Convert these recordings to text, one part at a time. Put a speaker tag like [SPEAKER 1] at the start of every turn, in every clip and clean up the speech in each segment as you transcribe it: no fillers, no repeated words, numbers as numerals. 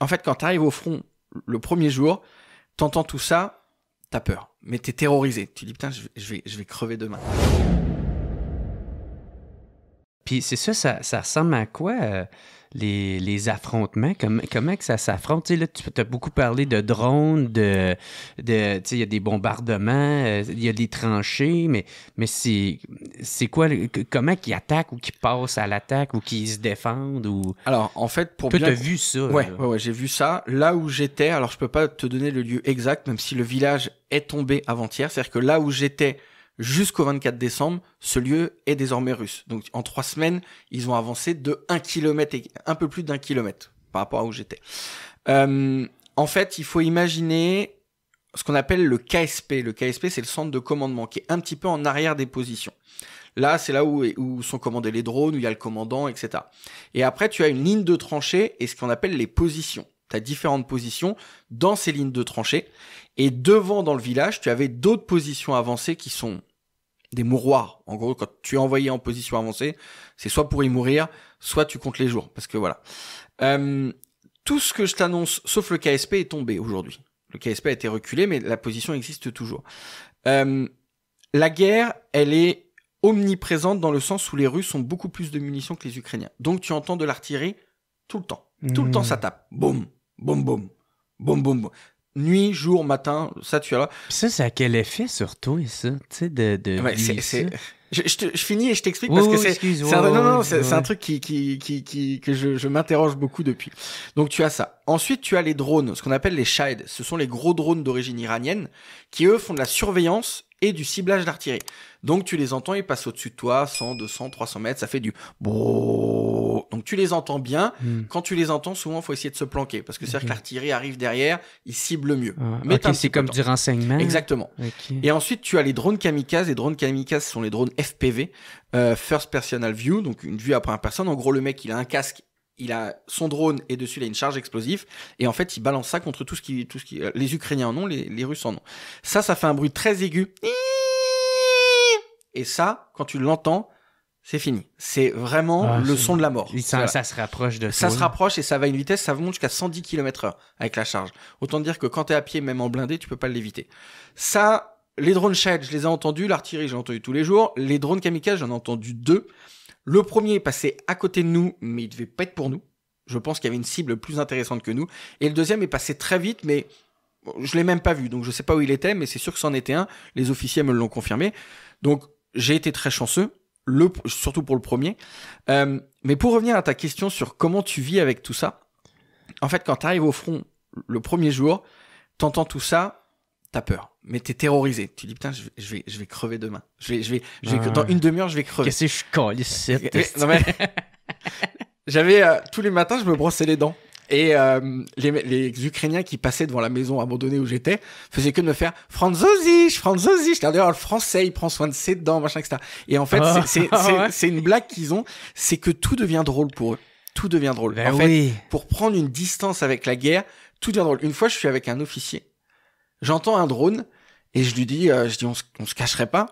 [SPEAKER 1] En fait, quand t'arrives au front le premier jour, t'entends tout ça, t'as peur. Mais t'es terrorisé. Tu dis, putain, je vais crever demain.
[SPEAKER 2] Puis c'est ça ressemble à quoi, les affrontements? Comment que ça s'affronte? Tu sais, là, tu as beaucoup parlé de drones, tu sais, il y a des bombardements, il y a des tranchées, mais c'est quoi? Comment qu'ils attaquent ou qu'ils passent à l'attaque ou qu'ils se défendent? Ou...
[SPEAKER 1] Alors, en fait, pour
[SPEAKER 2] toi,
[SPEAKER 1] bien...
[SPEAKER 2] t'as vu ça?
[SPEAKER 1] Ouais, j'ai vu ça. Là où j'étais, alors je peux pas te donner le lieu exact, même si le village est tombé avant-hier. C'est-à-dire que là où j'étais jusqu'au 24 décembre, ce lieu est désormais russe. Donc, en 3 semaines, ils ont avancé de 1 kilomètre et un peu plus d'1 kilomètre par rapport à où j'étais. En fait, il faut imaginer ce qu'on appelle le KSP. Le KSP, c'est le centre de commandement qui est un petit peu en arrière des positions. Là, c'est là où sont commandés les drones, où il y a le commandant, etc. Et après, tu as une ligne de tranchée et ce qu'on appelle les positions. Tu as différentes positions dans ces lignes de tranchée. Et devant, dans le village, tu avais d'autres positions avancées qui sont des mouroirs. En gros, quand tu es envoyé en position avancée, c'est soit pour y mourir, soit tu comptes les jours. Parce que voilà. Tout ce que je t'annonce, sauf le KSP, est tombé aujourd'hui. Le KSP a été reculé, mais la position existe toujours. La guerre, elle est omniprésente dans le sens où les Russes ont beaucoup plus de munitions que les Ukrainiens. Donc tu entends de l'artillerie tout le temps. Tout le temps, ça tape. Boum, boum, boum, boum, boum, boum. Nuit, jour, matin, ça tu as là.
[SPEAKER 2] Puis ça a quel effet sur toi, ça? Tu sais, de
[SPEAKER 1] ouais,
[SPEAKER 2] c'est...
[SPEAKER 1] Je finis et je t'explique parce que c'est un truc que je m'interroge beaucoup depuis. Donc tu as ça. Ensuite, tu as les drones, ce qu'on appelle les Shahed. Ce sont les gros drones d'origine iranienne qui, eux, font de la surveillance et du ciblage d'artillerie. Donc tu les entends, ils passent au-dessus de toi, 100, 200, 300 mètres, ça fait du brrrr. Donc tu les entends bien. Quand tu les entends, souvent, il faut essayer de se planquer parce que c'est-à-dire que l'artillerie arrive derrière, ils ciblent mieux.
[SPEAKER 2] Mais c'est comme du renseignement.
[SPEAKER 1] Exactement. Et ensuite, tu as les drones kamikazes. Les drones kamikazes sont les drones FPV, First Personal View, donc une vue à première personne. En gros, le mec, il a un casque, il a son drone et dessus, il a une charge explosive. Et en fait, il balance ça contre tout ce qui, les Ukrainiens en ont, les Russes en ont. Ça fait un bruit très aigu. Et ça, quand tu l'entends, c'est fini. C'est vraiment le son de la mort.
[SPEAKER 2] Ça se rapproche de
[SPEAKER 1] ça. Ça se rapproche et ça va à une vitesse, ça monte jusqu'à 110 km/h avec la charge. Autant dire que quand t'es à pied, même en blindé, tu peux pas l'éviter. Ça, les drones Shahed, je les ai entendus. L'artillerie, j'ai entendu tous les jours. Les drones kamikazes, j'en ai entendu 2. Le premier est passé à côté de nous, mais il devait pas être pour nous. Je pense qu'il y avait une cible plus intéressante que nous. Et le deuxième est passé très vite, mais je l'ai même pas vu. Donc je sais pas où il était, mais c'est sûr que c'en était un. Les officiers me l'ont confirmé. Donc j'ai été très chanceux. Surtout pour le premier. Mais pour revenir à ta question sur comment tu vis avec tout ça, en fait, quand tu arrives au front le premier jour, t'entends tout ça, t'as peur. Mais t'es terrorisé. Tu dis, putain, je vais crever demain. Dans une demi-heure, je vais crever.
[SPEAKER 2] Qu'est-ce que je colle ici?
[SPEAKER 1] Non, mais... J'avais, tous les matins, je me brossais les dents. Et les Ukrainiens qui passaient devant la maison abandonnée où j'étais faisaient que de me faire Franzosich. J'étais d'ailleurs le français, il prend soin de ses dents, machin, etc. Et en fait, c'est une blague qu'ils ont, c'est que tout devient drôle pour eux. Tout devient drôle.
[SPEAKER 2] Ben
[SPEAKER 1] en fait, pour prendre une distance avec la guerre, tout devient drôle. Une fois, je suis avec un officier. J'entends un drone et je lui dis, on se cacherait pas.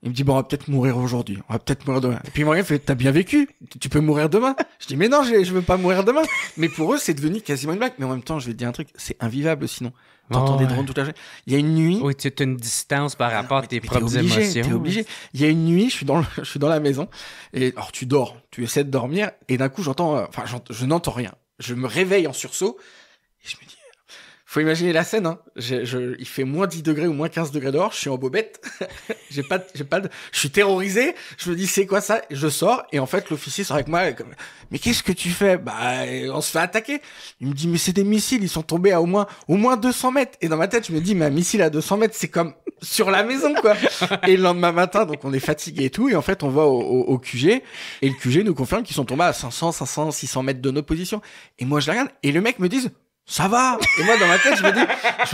[SPEAKER 1] Il me dit, bon, on va peut-être mourir aujourd'hui. On va peut-être mourir demain. Et puis, Morgan fait, t'as bien vécu. Tu peux mourir demain. Je dis, mais non, je veux pas mourir demain. Mais pour eux, c'est devenu quasiment une blague. Mais en même temps, je vais te dire un truc. C'est invivable sinon. T'entends des drones toute la journée. Il y a une nuit.
[SPEAKER 2] Oui, tu as une distance par rapport à tes propres émotions.
[SPEAKER 1] T'es obligé. Il y a une nuit, je suis dans la maison. Et, alors, tu dors. Tu essaies de dormir. Et d'un coup, je n'entends rien. Je me réveille en sursaut. Et je me dis, faut imaginer la scène, hein. Il fait moins 10 degrés ou moins 15 degrés dehors, je suis en bobette, je suis terrorisé, je me dis c'est quoi ça? Je sors, et en fait, l'officier sort avec moi, mais qu'est-ce que tu fais? Bah, on se fait attaquer. Il me dit, mais c'est des missiles, ils sont tombés à au moins 200 mètres. Et dans ma tête, je me dis, mais un missile à 200 mètres, c'est comme sur la maison, quoi. Et le lendemain matin, donc on est fatigué et tout, et en fait, on va au QG, et le QG nous confirme qu'ils sont tombés à 500, 600 mètres de notre position. Et moi, je la regarde, et le mec me dit, ça va. Et moi, dans ma tête, je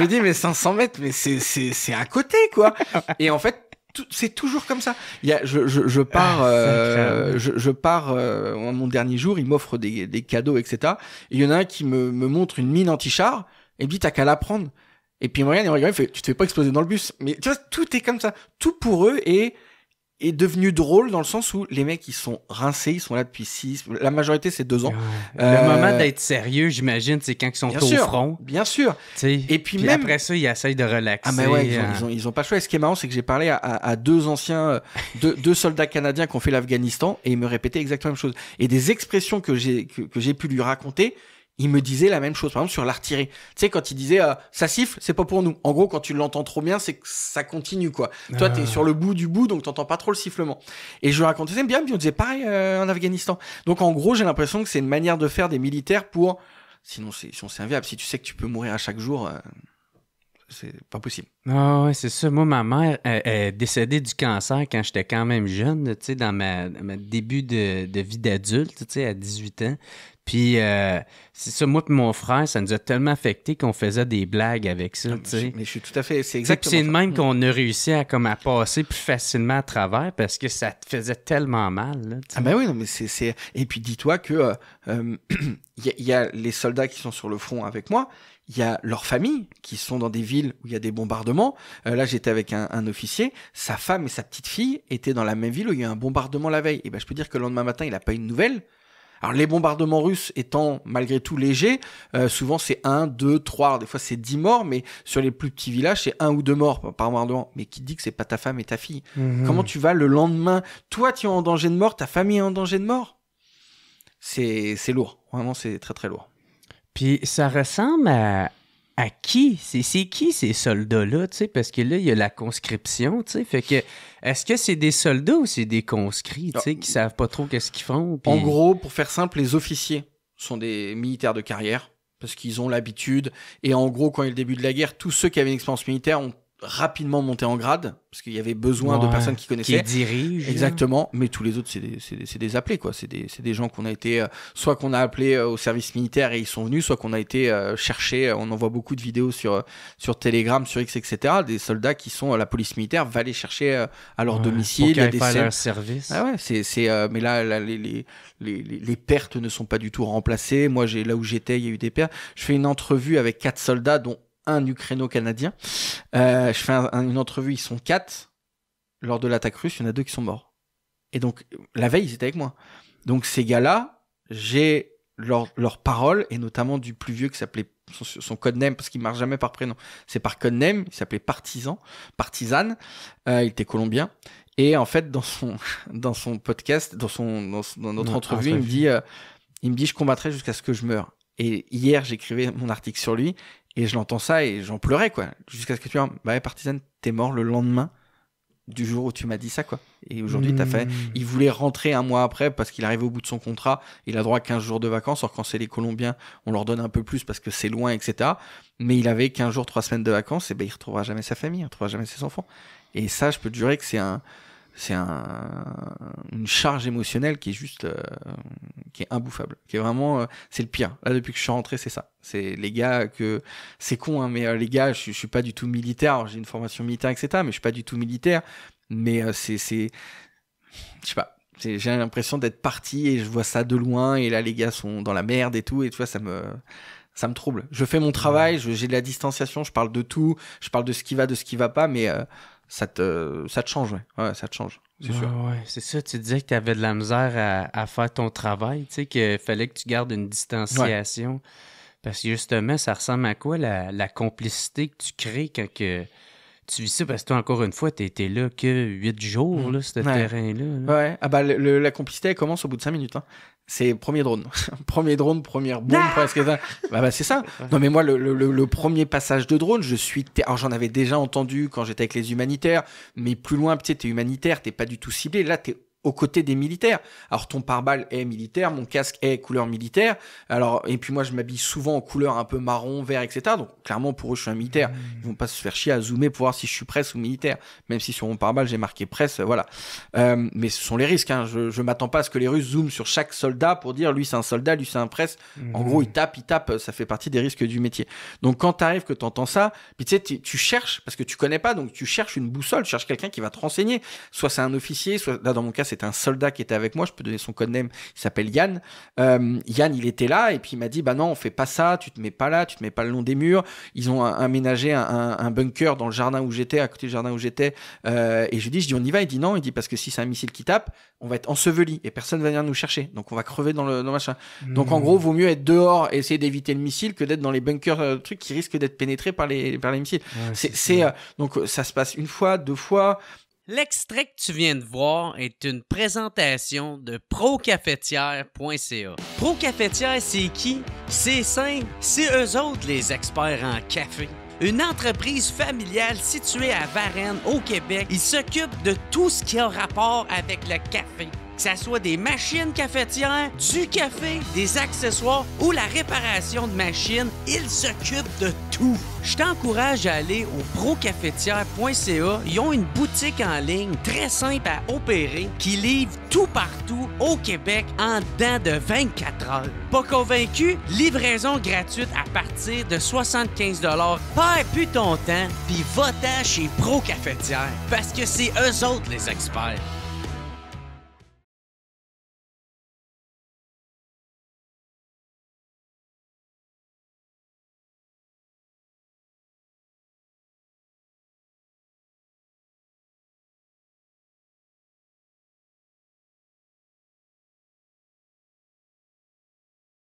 [SPEAKER 1] me dis, mais 500 mètres, mais c'est à côté, quoi. Et en fait, c'est toujours comme ça. Je pars, mon dernier jour, il m'offre des cadeaux, etc. Et il y en a un qui me montre une mine anti-char, et me dit, t'as qu'à la prendre. Et puis, Morgan, il regarde, il fait, tu te fais pas exploser dans le bus. Mais tu vois, tout est comme ça. Tout pour eux est est devenu drôle dans le sens où les mecs, ils sont rincés, ils sont là depuis 6... La majorité, c'est 2 ans.
[SPEAKER 2] Le moment d'être sérieux, j'imagine, c'est quand ils sont au front.
[SPEAKER 1] Bien sûr.
[SPEAKER 2] Et puis même... après ça, ils essayent de relaxer.
[SPEAKER 1] Ah, mais ouais, ils ont pas le choix. Et ce qui est marrant, c'est que j'ai parlé à 2 anciens, deux soldats canadiens qui ont fait l'Afghanistan et ils me répétaient exactement la même chose. Et des expressions que j'ai pu lui raconter, il me disait la même chose, par exemple sur l'artillerie. Tu sais, quand il disait ça siffle, c'est pas pour nous. En gros, quand tu l'entends trop bien, c'est que ça continue, quoi. Toi, t'es sur le bout du bout, donc t'entends pas trop le sifflement. Et je lui racontais ça bien, puis on disait pareil en Afghanistan. Donc en gros, j'ai l'impression que c'est une manière de faire des militaires pour... Sinon, c'est inviable. Si tu sais que tu peux mourir à chaque jour, c'est pas possible.
[SPEAKER 2] Ah ouais, c'est ça. Moi, ma mère est décédée du cancer quand j'étais quand même jeune, tu sais, dans ma début de vie d'adulte, tu sais, à 18 ans. Puis, c'est ça, moi et mon frère, ça nous a tellement affecté qu'on faisait des blagues avec ça, tu sais.
[SPEAKER 1] Mais je suis tout à fait... C'est exactement
[SPEAKER 2] c'est de même qu'on a réussi à passer plus facilement à travers parce que ça te faisait tellement mal, là,
[SPEAKER 1] ah ben oui, non, mais c'est... Et puis, dis-toi que y a les soldats qui sont sur le front avec moi, il y a leurs familles qui sont dans des villes où il y a des bombardements. Là, j'étais avec un officier. Sa femme et sa petite fille étaient dans la même ville où il y a eu un bombardement la veille. Et ben, je peux dire que le lendemain matin, il n'a pas eu de nouvelles. Alors, les bombardements russes étant malgré tout légers, souvent c'est 1, 2, 3, alors des fois c'est 10 morts, mais sur les plus petits villages, c'est 1 ou 2 morts par bombardement. Mais qui dit que c'est pas ta femme et ta fille? Comment tu vas le lendemain? Toi, tu es en danger de mort, ta famille est en danger de mort? C'est lourd. Vraiment, c'est très très lourd.
[SPEAKER 2] Puis ça ressemble à qui? C'est qui ces soldats-là, tu sais? Parce que là, il y a la conscription, tu sais. Fait que, est-ce que c'est des soldats ou c'est des conscrits, tu sais, qui savent pas trop qu'est-ce qu'ils font? Puis...
[SPEAKER 1] En gros, pour faire simple, les officiers sont des militaires de carrière parce qu'ils ont l'habitude. Et en gros, quand il y a le début de la guerre, tous ceux qui avaient une expérience militaire ont rapidement monté en grade parce qu'il y avait besoin de personnes qui connaissaient.
[SPEAKER 2] Qui dirigent.
[SPEAKER 1] Exactement. Mais tous les autres, c'est des appelés, quoi. C'est des gens qu'on a été, soit qu'on a appelé au service militaire et ils sont venus, soit qu'on a été chercher. On en voit beaucoup de vidéos sur Telegram, sur X, etc. Des soldats qui sont la police militaire va les chercher à leur domicile.
[SPEAKER 2] Pour qu'ils aillent faire leur service.
[SPEAKER 1] Ah ouais, mais là les pertes ne sont pas du tout remplacées. Moi, là où j'étais, il y a eu des pertes. Je fais une entrevue avec 4 soldats, dont un Ukraino-Canadien. Je fais une entrevue, ils sont 4. Lors de l'attaque russe, il y en a 2 qui sont morts. Et donc, la veille, ils étaient avec moi. Donc, ces gars-là, j'ai leur parole, et notamment du plus vieux qui s'appelait son codename, parce qu'il ne marche jamais par prénom. C'est par codename, il s'appelait Partizan. Il était colombien. Et en fait, dans son podcast, dans notre entrevue, il me dit, je combattrai jusqu'à ce que je meure. Et hier, j'écrivais mon article sur lui, et je l'entends ça, et j'en pleurais, quoi. Jusqu'à ce que tu vois, bah, Partizan, t'es mort le lendemain du jour où tu m'as dit ça, quoi. Et aujourd'hui, il voulait rentrer un mois après parce qu'il arrive au bout de son contrat. Il a droit à 15 jours de vacances. Or, quand c'est les Colombiens, on leur donne un peu plus parce que c'est loin, etc. Mais il avait 15 jours, 3 semaines de vacances. Et ben, il retrouvera jamais sa famille, il retrouvera jamais ses enfants. Et ça, je peux te jurer que c'est une charge émotionnelle qui est juste, qui est imbouffable. Qui est vraiment, c'est le pire. Là, depuis que je suis rentré, c'est ça. C'est les gars c'est con, hein, mais les gars, je suis pas du tout militaire. Alors, j'ai une formation militaire, etc. Mais je suis pas du tout militaire. Mais je sais pas. J'ai l'impression d'être parti et je vois ça de loin. Et là, les gars sont dans la merde et tout. Et tu vois, ça me trouble. Je fais mon travail, j'ai de la distanciation, je parle de tout, je parle de ce qui va, de ce qui va pas, mais ça te change, ouais, ça te change, c'est sûr.
[SPEAKER 2] Ouais, c'est ça, tu disais que tu avais de la misère à faire ton travail, tu sais, qu'il fallait que tu gardes une distanciation. Ouais. Parce que justement, ça ressemble à quoi la complicité que tu crées quand que tu vis ça? Parce que toi, encore une fois, t'étais là que 8 jours, là, ce terrain-là. Là.
[SPEAKER 1] Ouais, ah bah la complicité, elle commence au bout de 5 minutes, hein. C'est premier drone. Premier drone, première bombe, presque ça. Bah, c'est ça. Non, mais moi, le premier passage de drone, alors, j'en avais déjà entendu quand j'étais avec les humanitaires, mais plus loin, tu sais, t'es humanitaire, t'es pas du tout ciblé. Là, t'es aux côtés des militaires. Alors, ton pare-balles est militaire, mon casque est couleur militaire. Alors, et puis moi, je m'habille souvent en couleur un peu marron, vert, etc. Donc, clairement, pour eux, je suis un militaire. Ils vont pas se faire chier à zoomer pour voir si je suis presse ou militaire. Même si sur mon pare-balles, j'ai marqué presse, voilà. Mais ce sont les risques, hein. Je m'attends pas à ce que les Russes zooment sur chaque soldat pour dire, lui, c'est un soldat, lui, c'est un presse. En gros, il tape. Ça fait partie des risques du métier. Donc, quand t'arrives, que t'entends ça, puis tu sais, tu cherches, parce que tu connais pas, donc tu cherches une boussole, tu cherches quelqu'un qui va te renseigner. Soit c'est un officier, soit, là, dans mon cas, c'était un soldat qui était avec moi, je peux donner son codename, il s'appelle Yann. Yann, il était là et puis il m'a dit bah non, on fait pas ça, tu te mets pas là, tu te mets pas le long des murs. Ils ont aménagé un bunker dans le jardin où j'étais, à côté du jardin où j'étais, et je lui dis on y va, il dit non, il dit parce que si c'est un missile qui tape, on va être enseveli et personne va venir nous chercher, donc on va crever dans le machin. Donc en gros, vaut mieux être dehors et essayer d'éviter le missile que d'être dans les bunkers trucs qui risquent d'être pénétrés par les missiles. Ouais, donc ça se passe une fois, 2 fois.
[SPEAKER 3] L'extrait que tu viens de voir est une présentation de procafetière.ca. Procafetière, c'est qui? C'est simple, c'est eux autres les experts en café. Une entreprise familiale située à Varennes, au Québec. Ils s'occupent de tout ce qui a rapport avec le café. Que ce soit des machines cafetières, du café, des accessoires ou la réparation de machines, ils s'occupent de tout. Je t'encourage à aller au procafetière.ca. Ils ont une boutique en ligne très simple à opérer qui livre tout partout au Québec en dedans de 24 heures. Pas convaincu? Livraison gratuite à partir de 75 $. Perds plus ton temps puis va-t'en chez Procafetière parce que c'est eux autres les experts.